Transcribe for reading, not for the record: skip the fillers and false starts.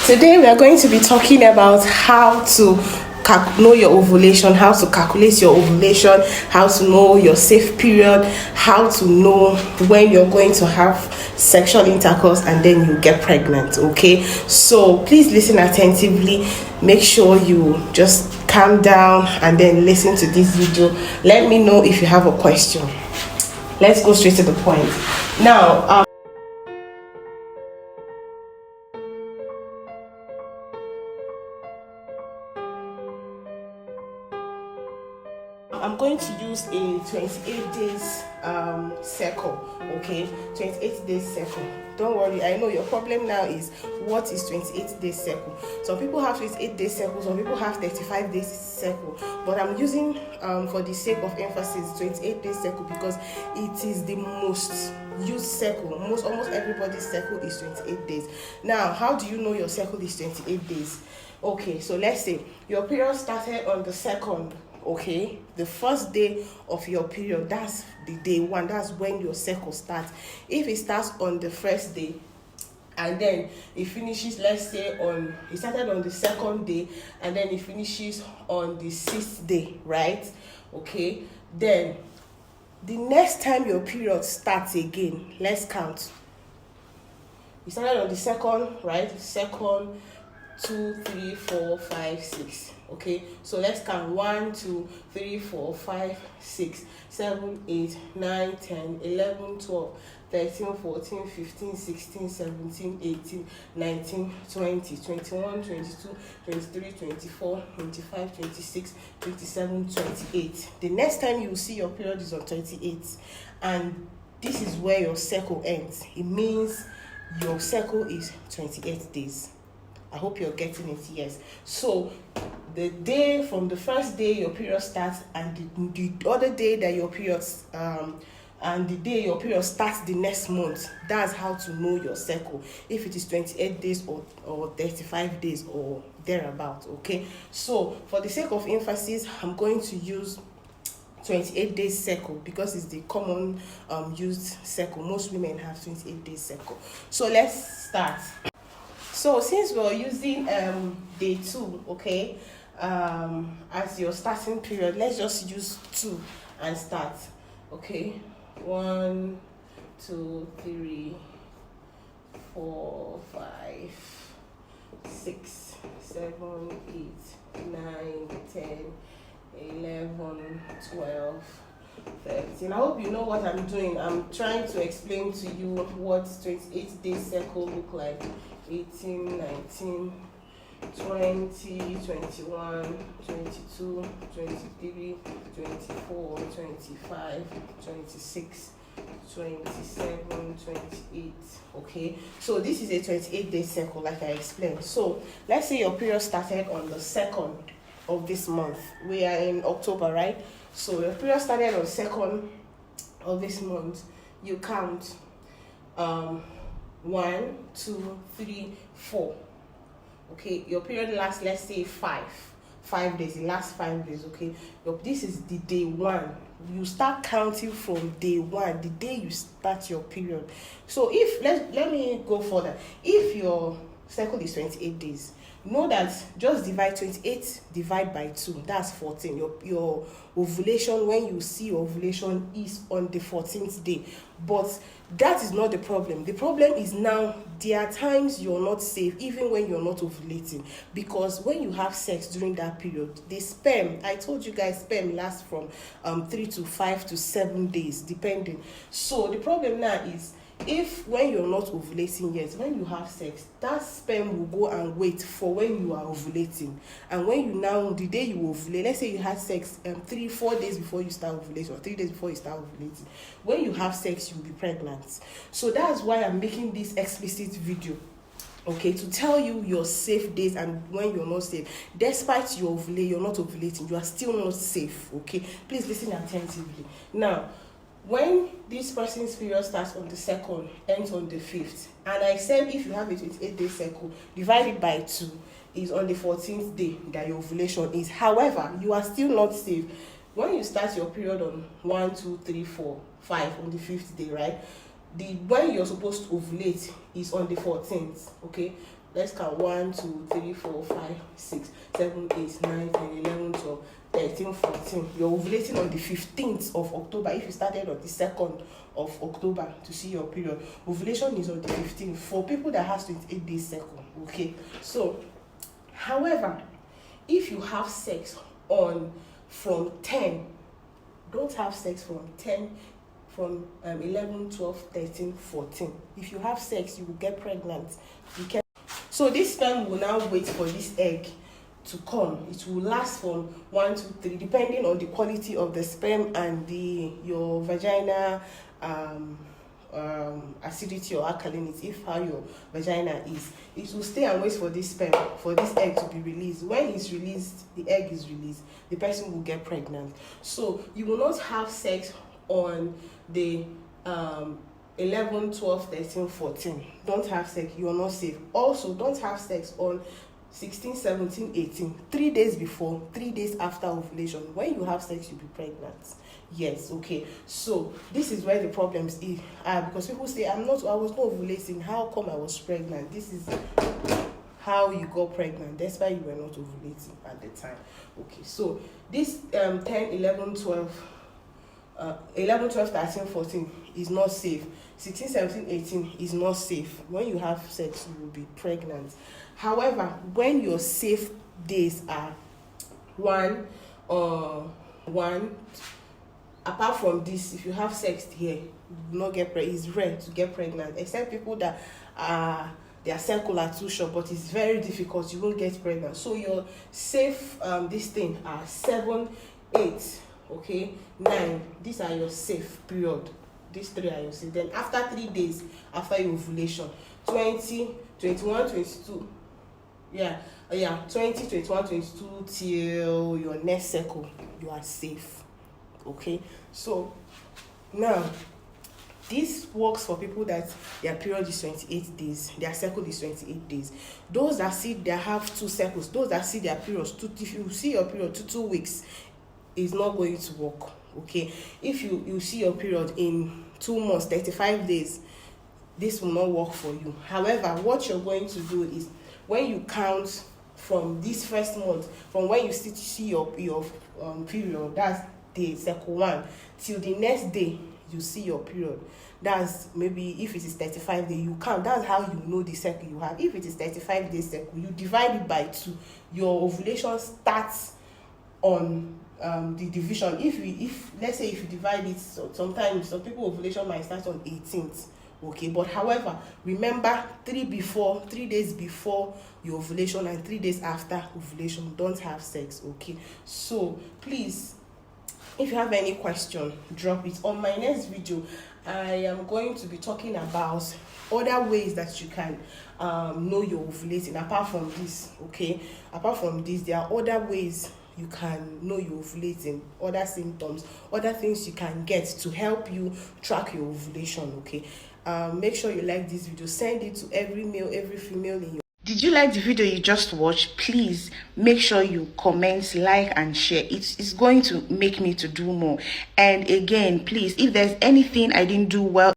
Today we are going to be talking about how to know your ovulation, how to calculate your ovulation, how to know your safe period, how to know when you're going to have sexual intercourse and then you get pregnant. Okay, so please listen attentively. Make sure you just calm down and then listen to this video. Let me know if you have a question. Let's go straight to the point. Now, I'm going to use a 28 days cycle. Okay, 28 days cycle. Don't worry, I know your problem now is what is 28 days cycle. Some people have 28 days cycle, some people have 35 days cycle, but I'm using for the sake of emphasis 28 days cycle because it is the most used cycle. Almost everybody's cycle is 28 days. Now, how do you know your cycle is 28 days? Okay, so let's say your period started on the 2nd. Okay, the first day of your period, that's the day one, that's when your cycle starts. If it starts on the first day and then it finishes, let's say it started on the 2nd day and then it finishes on the 6th day, right? Okay, then the next time your period starts again, let's count. It started on the 2nd, right? 2nd, 2, 3, 4, 5, 6. Okay, so let's count 1, 2, 3, 4, 5, 6, 7, 8, 9, 10, 11, 12, 13, 14, 15, 16, 17, 18, 19, 20, 21, 22, 23, 24, 25, 26, 27, 28. The next time you see your period is on 28, and this is where your cycle ends. It means your cycle is 28 days. I hope you're getting it. Yes. So the day from the first day your period starts and the other day that your period and the day your period starts the next month, that's how to know your cycle, if it is 28 days or 35 days or thereabout. Okay, so for the sake of emphasis, I'm going to use 28 days cycle because it's the common used cycle. Most women have 28 days cycle. So let's start. So since we're using day 2, okay, as your starting period, let's just use 2 and start. Okay, 1, 2, 3, 4, 5, 6, 7, 8, 9, 10, 11, 12, 13. I hope you know what I'm doing. I'm trying to explain to you what 28 days cycle look like. 18, 19, 20, 21, 22, 23, 24, 25, 26, 27, 28. Okay, so this is a 28 day cycle like I explained. So let's say your period started on the 2nd of this month. We are in October, right? So your period started on 2nd of this month. You count 1, 2, 3, 4. Okay, your period lasts, let's say 5 days. It lasts 5 days. Okay, this is the day 1. You start counting from day 1, the day you start your period. So if let me go further. If your cycle is 28 days, know that just divide 28 by 2, that's 14. Your ovulation, when you see your ovulation, is on the 14th day. But that is not the problem. The problem is now there are times you're not safe even when you're not ovulating, because when you have sex during that period, the sperm, I told you guys, sperm lasts from 3 to 5 to 7 days depending. So the problem now is, if when you're not ovulating yet, when you have sex, that sperm will go and wait for when you are ovulating. And when you now, the day you ovulate, let's say you had sex 3-4 days before you start ovulating, or 3 days before you start ovulating, when you have sex, you'll be pregnant. So that's why I'm making this explicit video, okay, to tell you your safe days and when you're not safe. Despite you're not ovulating, you are still not safe. Okay, please listen attentively. Now, when this person's period starts on the 2nd, ends on the 5th, and I said if you have a 28 day cycle, divide it by 2, is on the 14th day that your ovulation is. However, you are still not safe. When you start your period on 1, 2, 3, 4, 5 on the 5th day, right? When you're supposed to ovulate is on the 14th. Okay, let's count 1 2 3 4 5 6 7 8 9 10 11 12 13 14. You're ovulating on the 15th of October. If you started on the 2nd of October to see your period, ovulation is on the 15th for people that has 28 days cycle. Okay, so however, if you have sex on from 10, don't have sex from 10, from 11 12 13 14. If you have sex, you will get pregnant. You can. So this sperm will now wait for this egg to come. It will last from 1 2 3, depending on the quality of the sperm and your vagina acidity or alkalinity. If how your vagina is, it will stay and wait for this sperm, for this egg to be released. When it's released, the egg is released, the person will get pregnant. So you will not have sex on the 11 12 13 14. Don't have sex, you are not safe. Also, don't have sex on 16 17 18, 3 days before, 3 days after ovulation. When you have sex, you'll be pregnant. Yes, okay. So this is where the problems are, because people say, I was not ovulating, how come I was pregnant? This is how you got pregnant. That's why you were not ovulating at the time. Okay, so this 10 11 12 11 12 13 14 is not safe. 16 17 18 is not safe. When you have sex, you will be pregnant. However, when your safe days are one, apart from this, if you have sex here, you will not get pregnant. It's rare to get pregnant, except people that their cycle are too short, but it's very difficult. You won't get pregnant. So your safe this thing are 7 8, okay, 9. These are your safe period. These 3 are your safe. Then after 3 days after your ovulation, 20 21 22, 20 21 22 till your next cycle, you are safe. Okay, so now this works for people that their period is 28 days, their cycle is 28 days. Those that see they have 2 cycles, those that see their periods if you see your period 2 weeks, is not going to work. Okay, if you see your period in 2 months 35 days, this will not work for you. However, what you're going to do is, when you count from this first month, from when you see your period, that's day cycle 1, till the next day you see your period, that's maybe if it is 35 days, you count. That's how you know the cycle you have. If it is 35 days cycle, you divide it by 2. Your ovulation starts on the division. If let's say if you divide it, sometimes some people ovulation might start on 18th. Okay, but however, remember 3 days before your ovulation and 3 days after ovulation, don't have sex. Okay, so please, if you have any question, drop it. On my next video, I am going to be talking about other ways that you can know you're ovulating apart from this. Okay, apart from this, there are other ways you can know you're ovulating, other symptoms, other things you can get to help you track your ovulation. Okay, make sure you like this video, send it to every male, every female in your. Did you like the video you just watched? Please make sure you comment, like, and share. It's going to make me to do more. And again, please, if there's anything I didn't do well